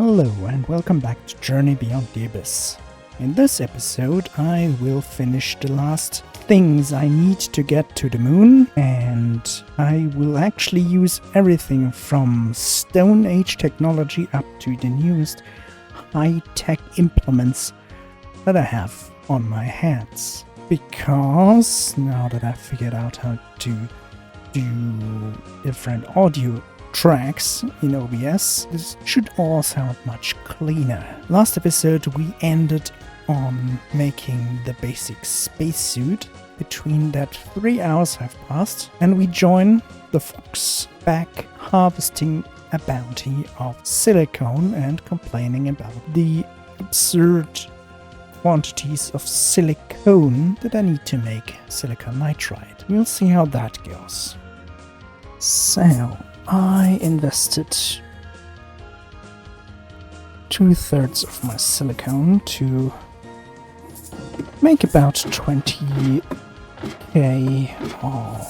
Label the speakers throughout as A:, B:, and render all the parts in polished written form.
A: Hello and welcome back to Journey Beyond the Abyss. In this episode I will finish the last things I need to get to the moon, and I will actually use everything from Stone Age technology up to the newest high-tech implements that I have on my hands. Because now that I've figured out how to do different audio tracks in OBS, this should all sound much cleaner. Last episode we ended on making the basic spacesuit. Between that 3 hours have passed and we join the Fox back harvesting a bounty of silicone and complaining about the absurd quantities of silicone that I need to make silicon nitride. We'll see how that goes. So I invested 2/3 of my silicone to make about 20k of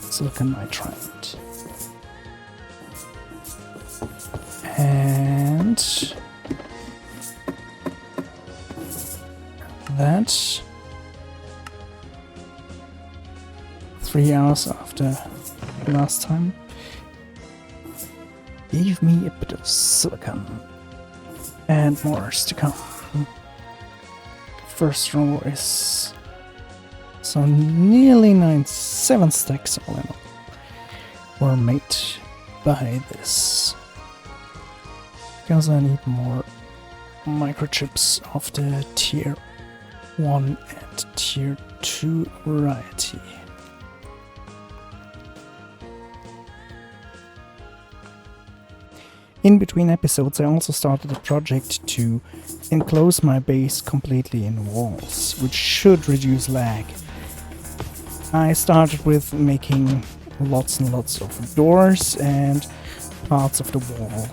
A: silicon nitride. And that 3 hours after last time gave me a bit of silicon and more is to come. First row is so nearly 7 stacks all in all were made by this, because I need more microchips of the tier 1 and tier 2 variety. In between episodes I also started a project to enclose my base completely in walls, which should reduce lag. I started with making lots and lots of doors and parts of the wall,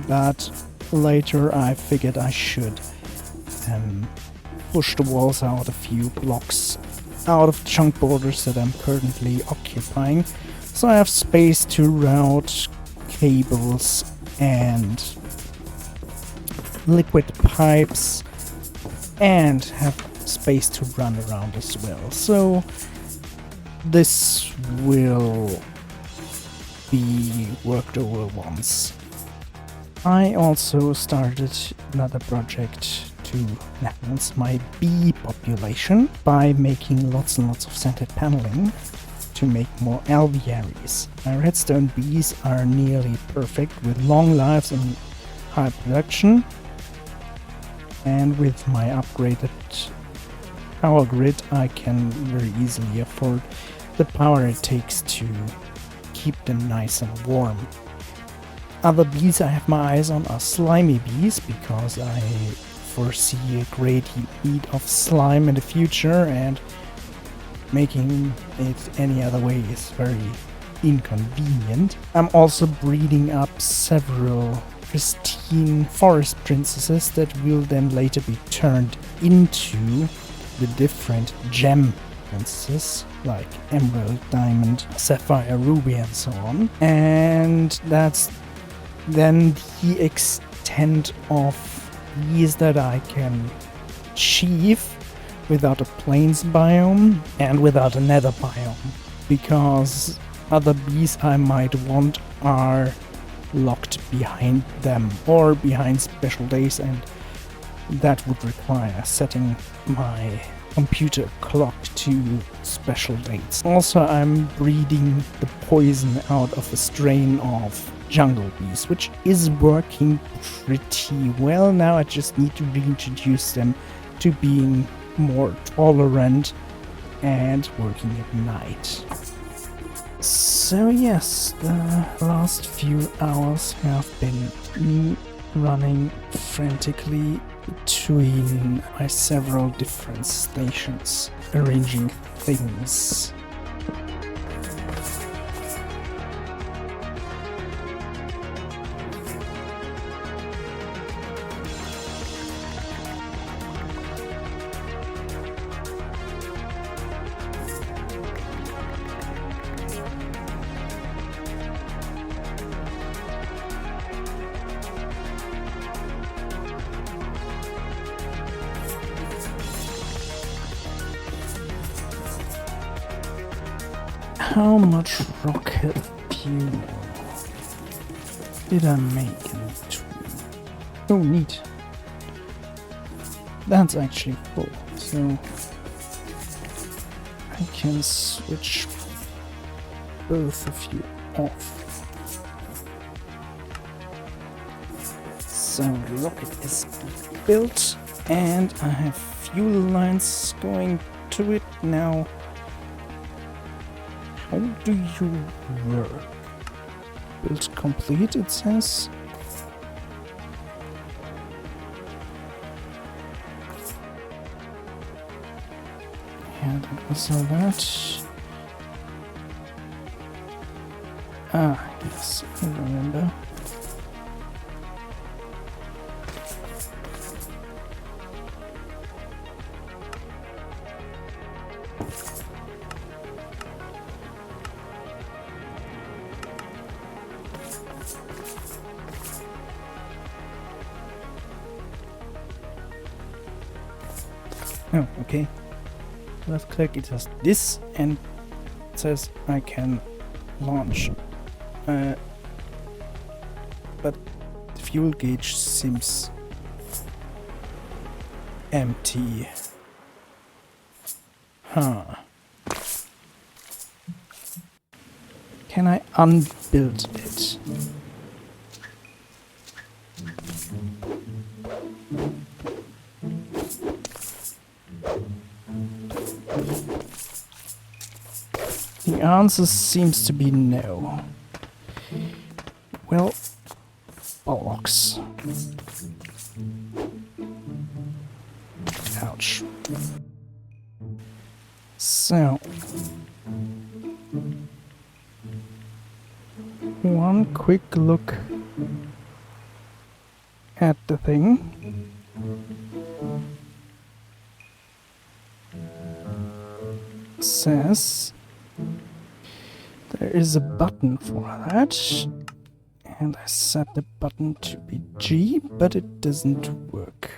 A: but later I figured I should push the walls out a few blocks out of the chunk borders that I'm currently occupying, so I have space to route cables and liquid pipes and have space to run around as well. So this will be worked over once. I also started another project to enhance my bee population by making lots and lots of scented paneling to make more alvearies. My redstone bees are nearly perfect with long lives and high production, and with my upgraded power grid I can very easily afford the power it takes to keep them nice and warm. Other bees I have my eyes on are slimy bees, because I foresee a great need of slime in the future, and making it any other way is very inconvenient. I'm also breeding up several pristine forest princesses that will then later be turned into the different gem princesses like emerald, diamond, sapphire, ruby and so on. And that's then the extent of these that I can achieve without a plains biome and without a nether biome, because other bees I might want are locked behind them or behind special days, and that would require setting my computer clock to special dates. Also, I'm breeding the poison out of a strain of jungle bees, which is working pretty well now. I just need to reintroduce them to being more tolerant and working at night. So yes, the last few hours have been me running frantically between my several different stations, arranging things. how much rocket fuel did I make in between? Oh, neat. That's actually full, so I can switch both of you off. So the rocket is built and I have fuel lines going to it now. How do you work? Build complete, it says. Yeah, that was all that. Ah, yes, I remember. Oh, okay. Left click, it does this, and it says I can launch. But the fuel gauge seems empty. Huh. Can I unbuild it? The answer seems to be no. Well, bollocks. Ouch. So, one quick look at the thing. Says there is a button for that, and I set the button to be G, but it doesn't work.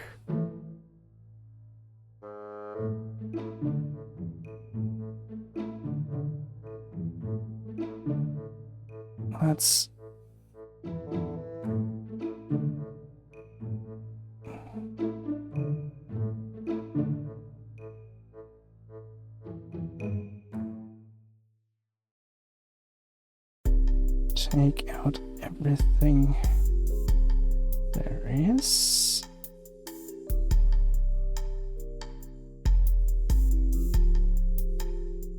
A: Let's take out everything there is.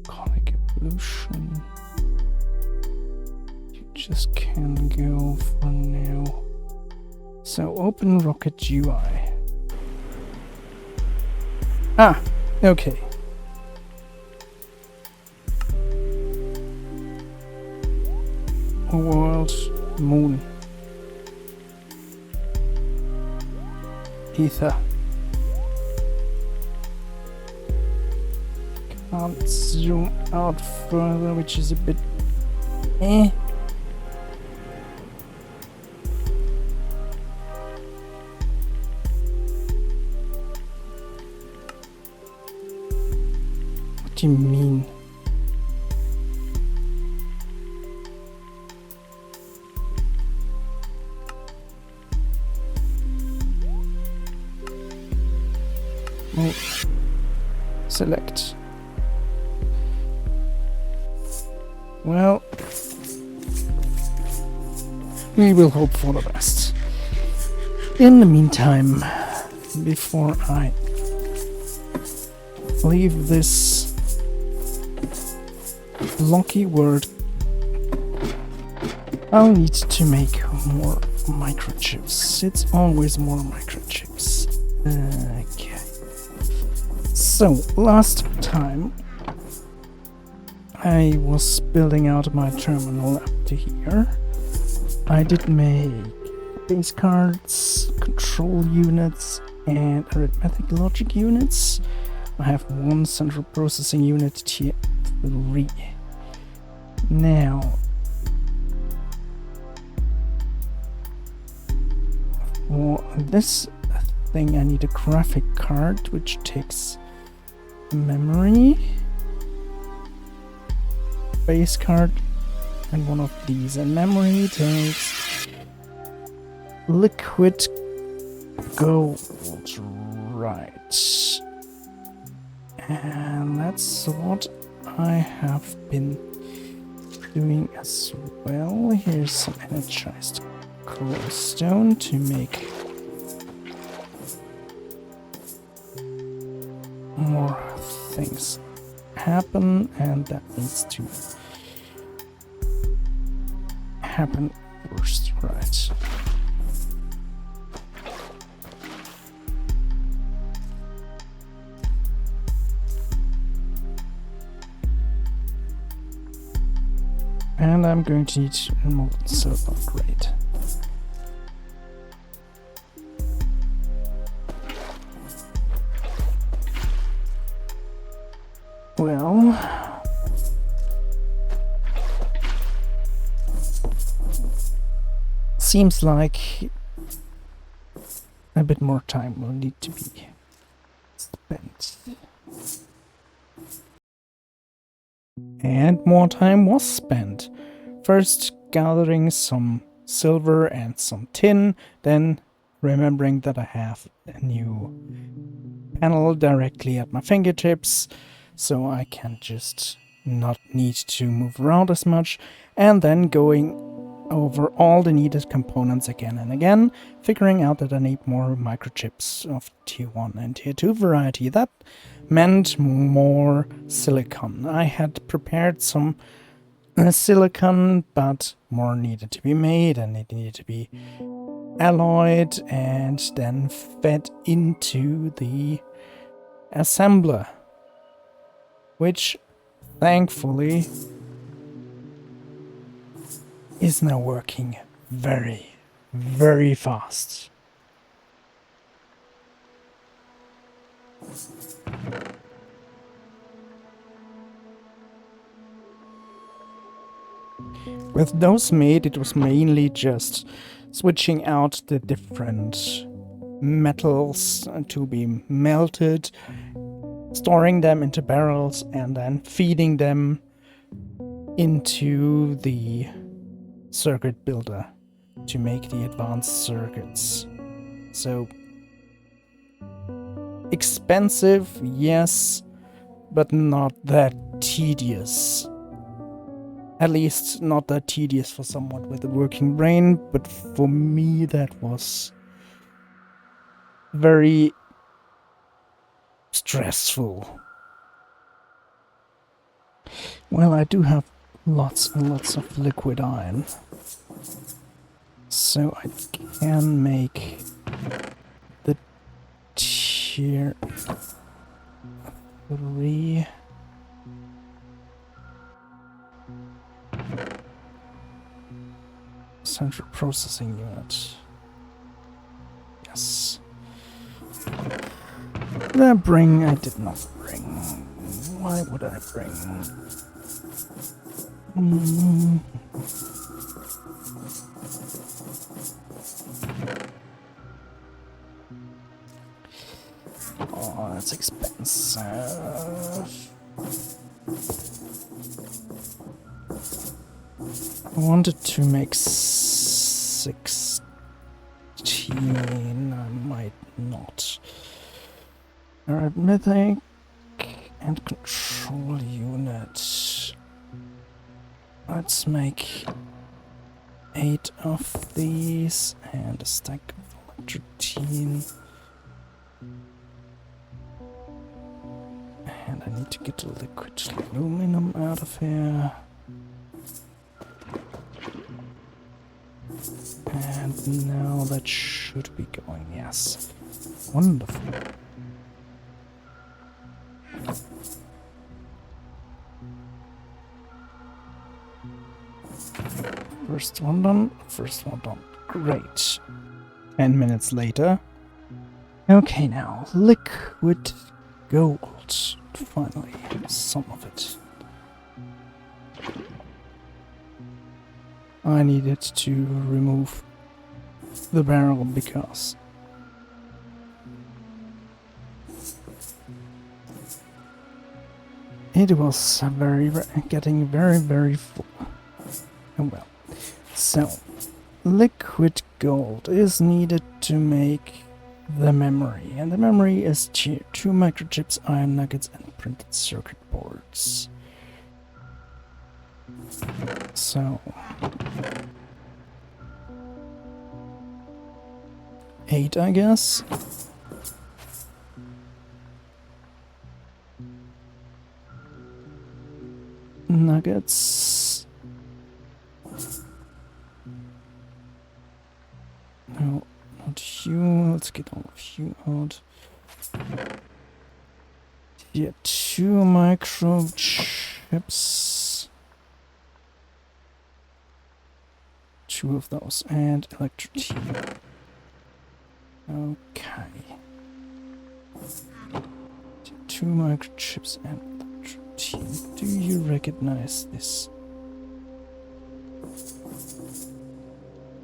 A: Conic evolution. You just can go for now. So open Rocket UI. Ah, okay. World, moon, ether. Can't zoom out further, which is a bit eh. What do you mean? Select. Well, we will hope for the best. In the meantime, before I leave this blocky world, I'll need to make more microchips. It's always more microchips. Okay. So, last time I was building out my terminal up to here. I did make base cards, control units, and arithmetic logic units. I have one central processing unit tier 3. Now, for this thing I need a graphic card which takes memory. base card and one of these. And memory takes liquid gold, right? And that's what I have been doing as well. Here's some energized cobblestone to make more things happen, and that needs to happen first, right? And I'm going to need molten silver, great. Well, seems like a bit more time will need to be spent. And more time was spent. First gathering some silver and some tin, then remembering that I have a new panel directly at my fingertips, so I can just not need to move around as much, and then going over all the needed components again and again, figuring out that I need more microchips of tier 1 and tier 2 variety. That meant more silicon. I had prepared some silicon, but more needed to be made, and it needed to be alloyed and then fed into the assembler, which thankfully is now working very, very fast. With those made, it was mainly just switching out the different metals to be melted, storing them into barrels, and then feeding them into the circuit builder to make the advanced circuits. So expensive, yes, but not that tedious. At least not that tedious for someone with a working brain, but for me that was very stressful. Well, I do have lots and lots of liquid iron, so I can make the tier 3 central processing unit. Yes. Did I bring? I did not bring. Why would I bring? Oh, that's expensive. I wanted to make 16. I might not. Arithmetic and control unit. Let's make 8 of these and a stack of electrotein. And I need to get the liquid aluminum out of here. And now that should be going, yes. Wonderful. First one done, first one done. Great. 10 minutes later. Okay, now, liquid gold. Finally, some of it. I needed to remove the barrel because It was getting very full. Oh well. So, liquid gold is needed to make the memory, and the memory is two microchips, iron nuggets, and printed circuit boards. So, 8, I guess. Nuggets. No, not you. Let's get all of you out. Yeah, 2 microchips. 2 of those, and electric. Okay. 2 microchips and electric. Do you recognize this?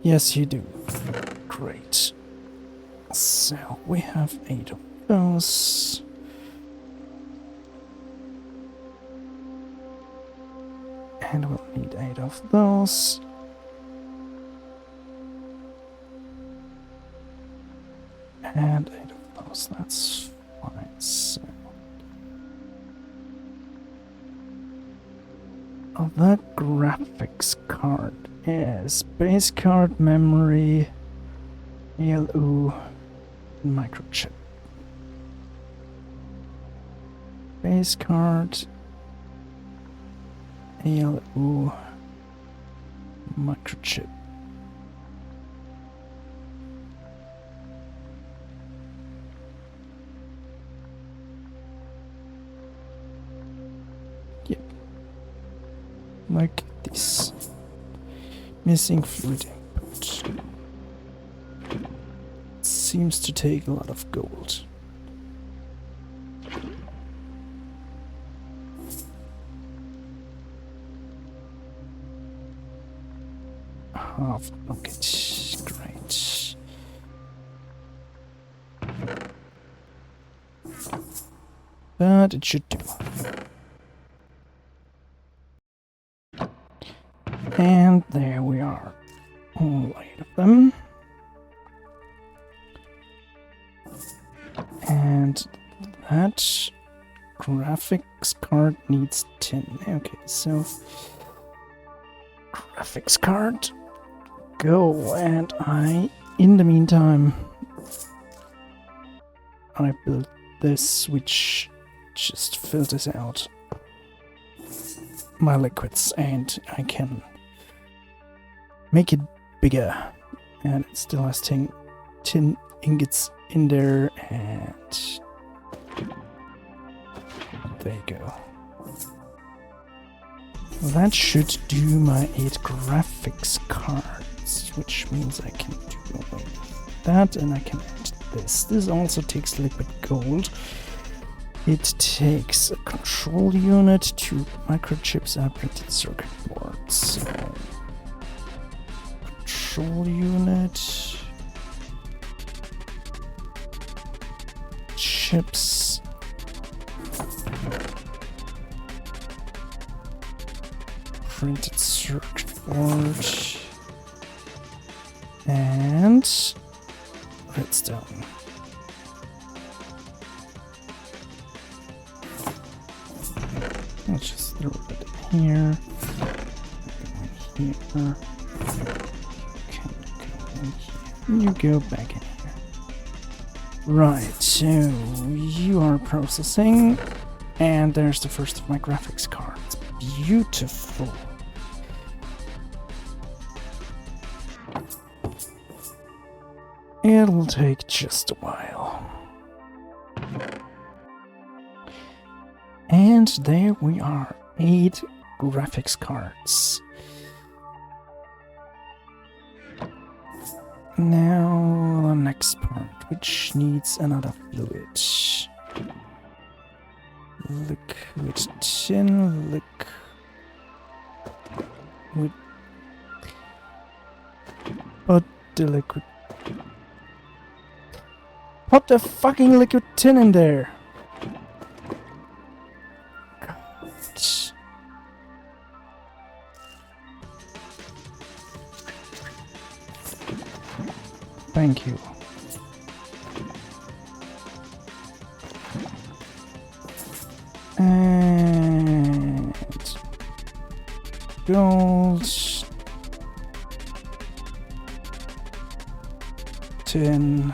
A: Yes, you do. Great. So, we have 8 of those. And we'll need 8 of those. And 8 of those, that's fine. So, the graphics card is base card, memory, ALU, microchip. Base card, ALU, microchip. Yep. Like this. Missing fluid input. Seems to take a lot of gold. Half nugget. Great. But it should do. And there we are. All 8 of them. And that graphics card needs 10. Okay, so graphics card, go. And in the meantime, I built this, which just filters out my liquids, and I can make it bigger. And it still has 10 ingots in there, and there you go. That should do my 8 graphics cards, which means I can do away with that, and I can add this. This also takes liquid gold. It takes a control unit, 2 microchips, and a printed circuit board. So, control unit, chips, printed circuit board, and redstone. Let's just throw it in here. Here. Can go in here. You go back in here. Right, so you are processing, and there's the first of my graphics cards. Beautiful. It'll take just a while. And there we are, 8 graphics cards. Now the next part, which needs another fluid. Liquid tin, liquid. Put the liquid. Put the fucking liquid tin in there. Thank you. And gold 10.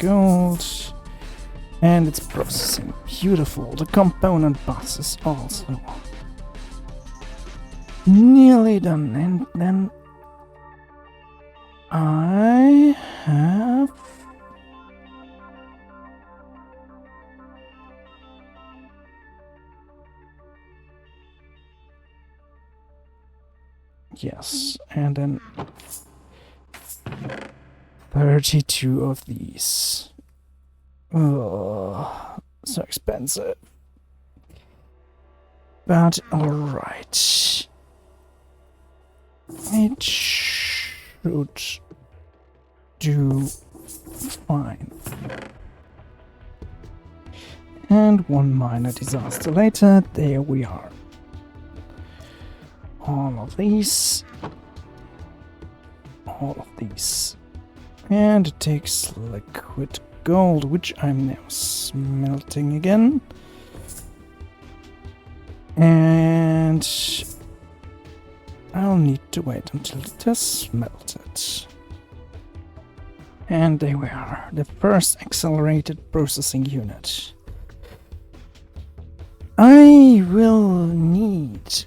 A: Gold, and it's processing. Beautiful. The component bus is also nearly done, and then I have yes, and then 32 of these. Oh, so expensive. But alright. It should do fine. And one minor disaster later, there we are. All of these. All of these. And it takes liquid gold, which I'm now smelting again. And I'll need to wait until it has smelted. And there we are, the first accelerated processing unit. I will need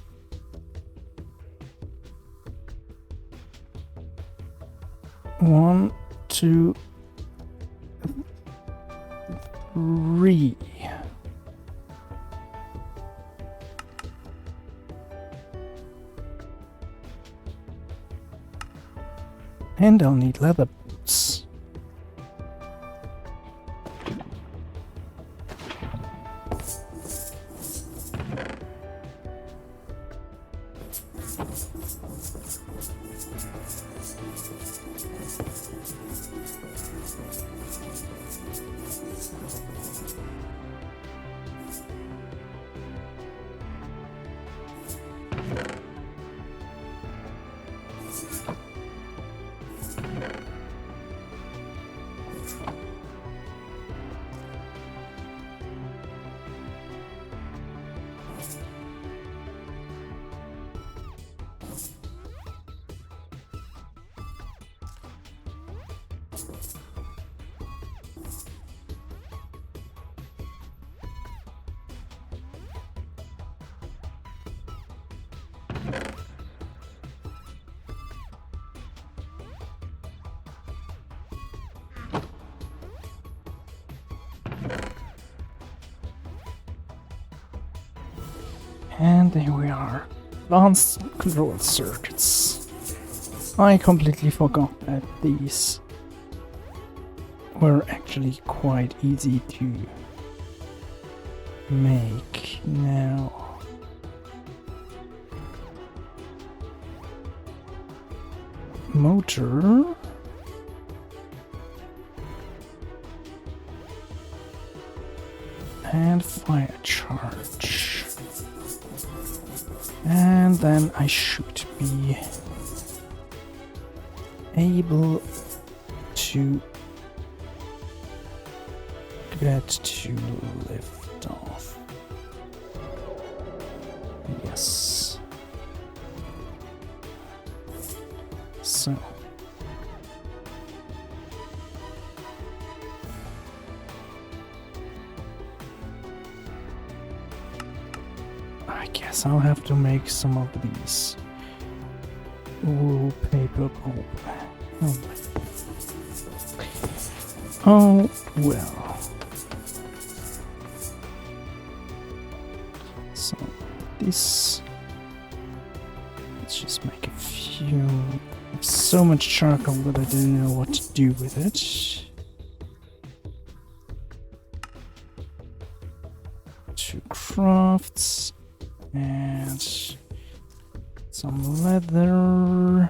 A: one, two, three. And I'll need leather boots. And there we are. Advanced control circuits. I completely forgot that these were actually quite easy to make now. Motor. And fire charge. And then I should be able to get to lift off. Yes. So. I guess I'll have to make some of these. Ooh, paper pulp. Oh well. So this. Let's just make a few. So much charcoal that I didn't know what to do with it. 2 crafts. And some leather.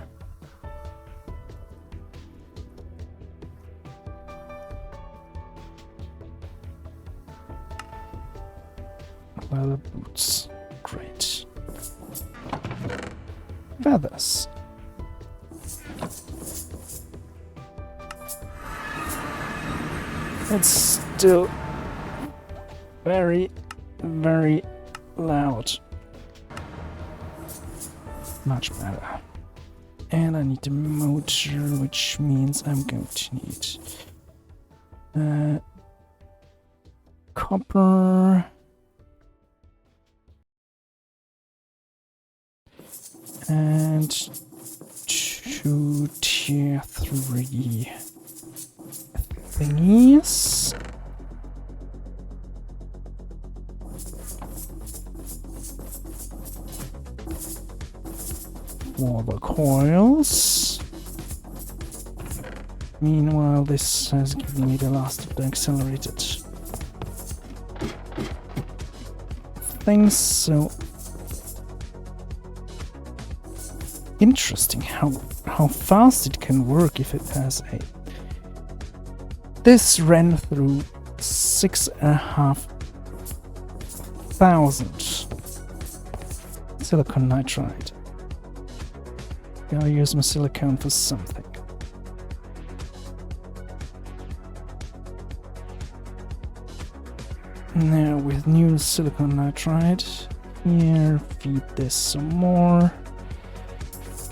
A: leather boots. Great. Feathers. It's still very, very loud. Much better. And I need a motor, which means I'm going to need copper. And 2 tier 3 thingies. For the coils. Meanwhile, this has given me the last of the accelerated things, so interesting how fast it can work if it has a. This ran through 6,500 silicon nitride. Gotta use my silicone for something. Now with new silicon nitride, here, feed this some more.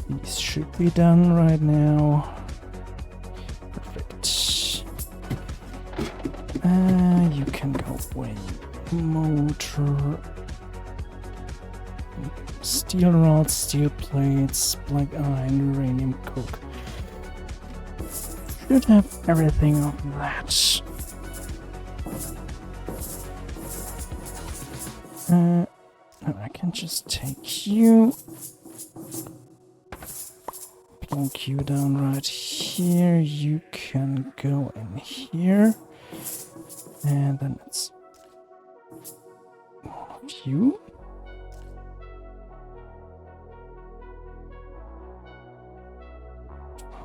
A: These should be done right now. Perfect. You can go away. Motor. Steel rods, steel plates, black iron, uranium, coke. Should have everything of that. I can just take you. Plonk you down right here. You can go in here. And then it's all of you.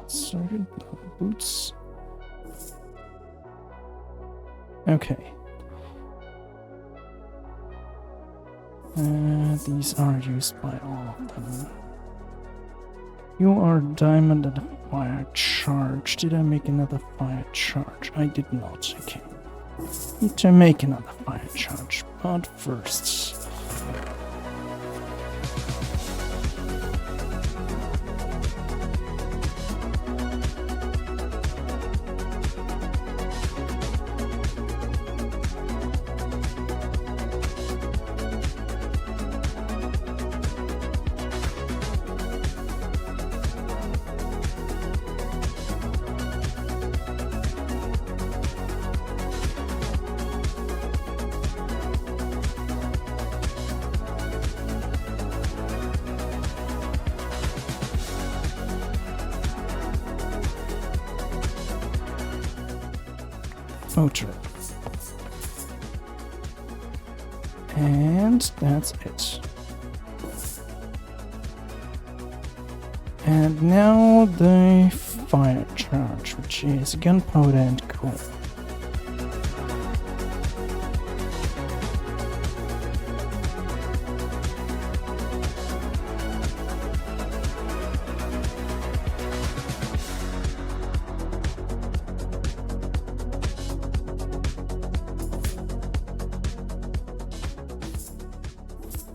A: Sorry, boots. Okay. These are used by all of them. You are diamond and a fire charge. Did I make another fire charge? I did not. Okay. Need to make another fire charge, but first. Motor. And that's it. And now the fire charge, which is gunpowder and coal.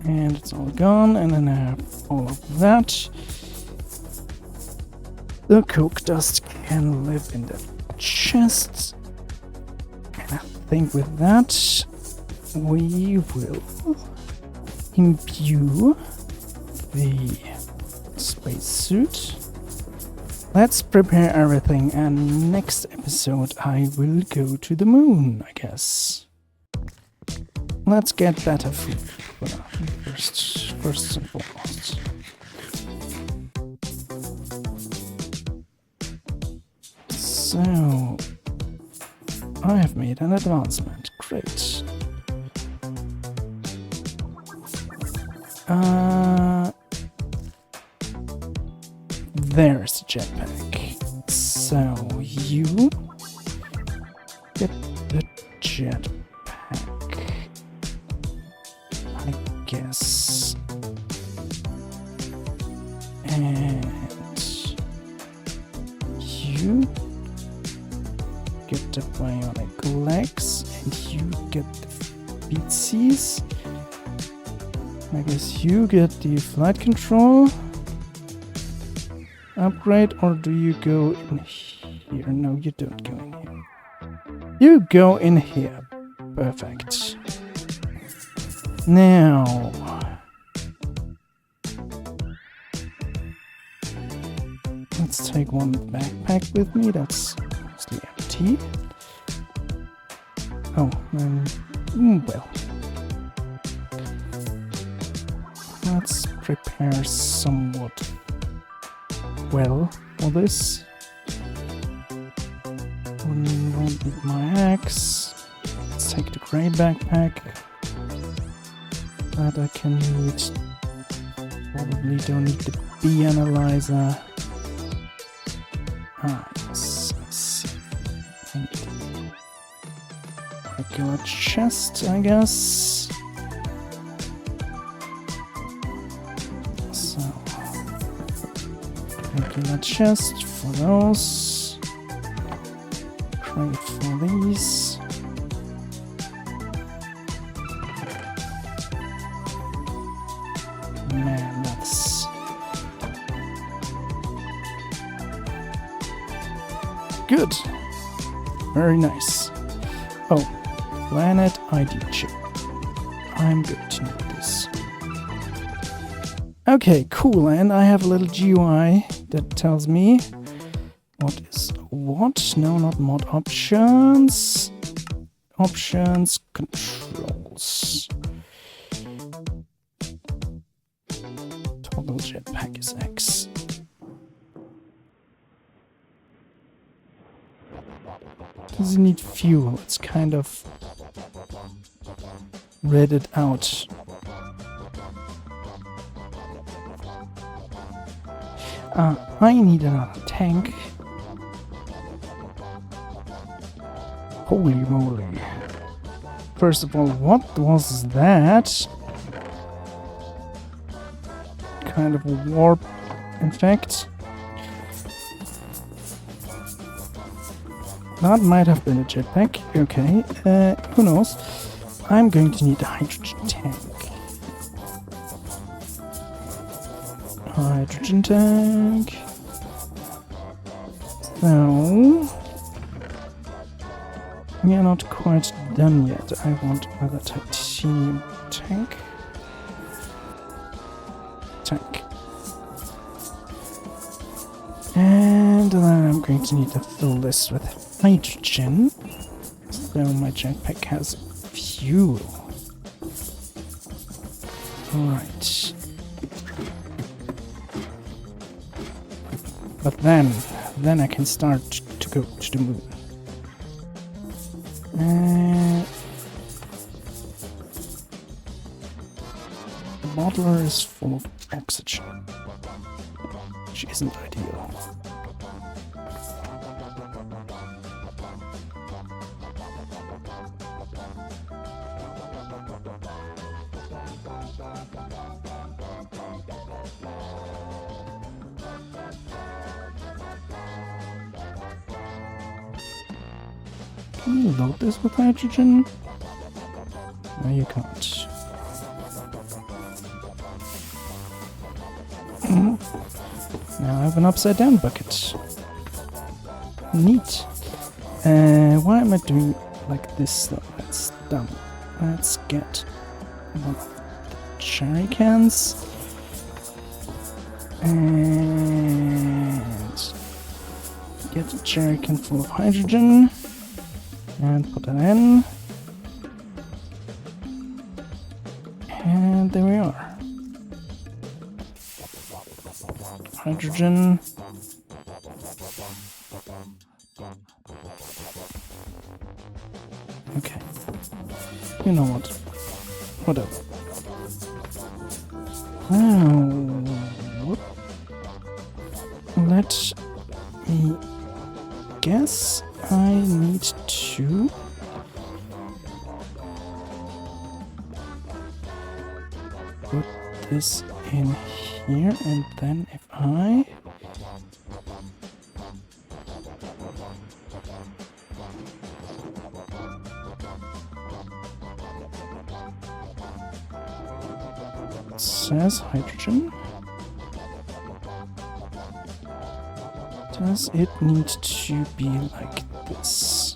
A: And it's all gone, and then I have all of that. The coke dust can live in the chest. And I think with that, we will imbue the spacesuit. Let's prepare everything, and next episode I will go to the moon, I guess. Let's get better food for now. First and foremost. So, I have made an advancement. Great. There's the jetpack. So, you get the jetpack. guess. And you get the bionic legs, and you get the beatsies. I guess you get the flight control upgrade, or do you go in here? No, you don't go in here. You go in here. Perfect. Now, let's take one backpack with me. That's mostly empty. Oh, well. Let's prepare somewhat well for this. Won't need my axe. Let's take the grey backpack that I can need. Probably don't need the bee analyzer. Yes, I see. I need a regular chest, I guess. So, regular chest for those. Crate for these. Man, that's good. Very nice. Oh, planet ID chip. I'm good to know this. Okay, cool. And I have a little GUI that tells me what is what. No, not mod options. Options, controls. Toggle jetpack is X. Does it need fuel? It's kind of read it out. I need another tank. Holy moly. First of all, what was that? Kind of a warp, in fact. That might have been a jetpack. Okay, who knows? I'm going to need a hydrogen tank. Hydrogen tank. So, we are not quite done yet. I want another titanium tank. And then I'm going to need to fill this with hydrogen. So my jetpack has fuel. Alright. But then I can start to go to the moon. The bottler is full of oxygen, which isn't ideal. Can you load this with hydrogen? No, you can't. Now I have an upside down bucket. Neat. Why am I doing like this though? That's dumb. Let's get one of the cherry cans. And get a cherry can full of hydrogen. And put that in. And there we are. Hydrogen. Okay. You know what? Whatever. Let me guess. I need to this in here, and then if I... It says hydrogen. Does it need to be like this?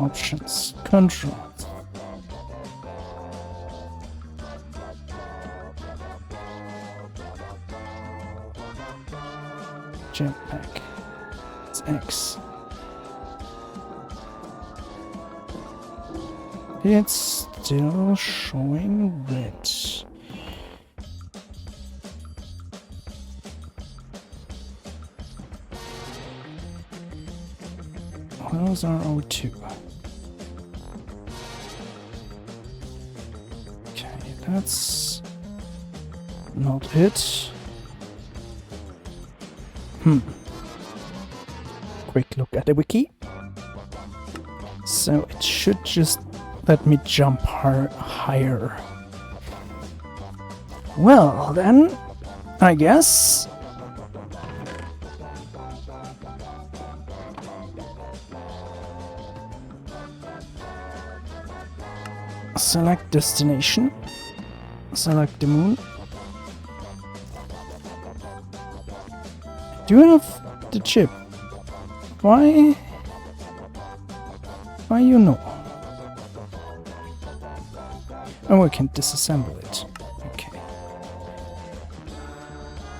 A: Options. Control. Jetpack. It's X. It's still showing red. How's our O2? Okay, that's not it. Quick look at the wiki. So it should just let me jump higher. Well, then, I guess. Select destination. Select the moon. Do you have the chip? Why you know? Oh, I can disassemble it. Okay.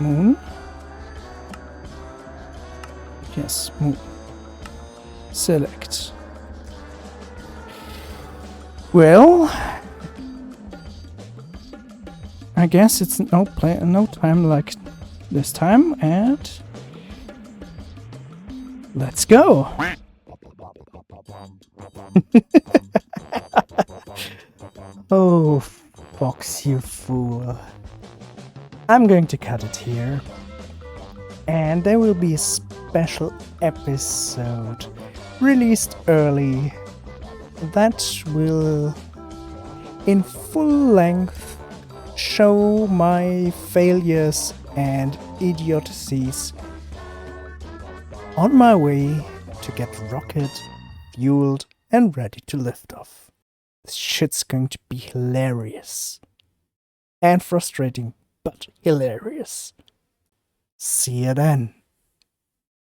A: Moon? Yes, moon. Select. Well, I guess it's no time like this time, and let's go. Oh, Fox, you fool. I'm going to cut it here, and there will be a special episode released early that will, in full length, show my failures and idiocies on my way to get rocket fueled and ready to lift off. This shit's going to be hilarious. And frustrating, but hilarious. See you then.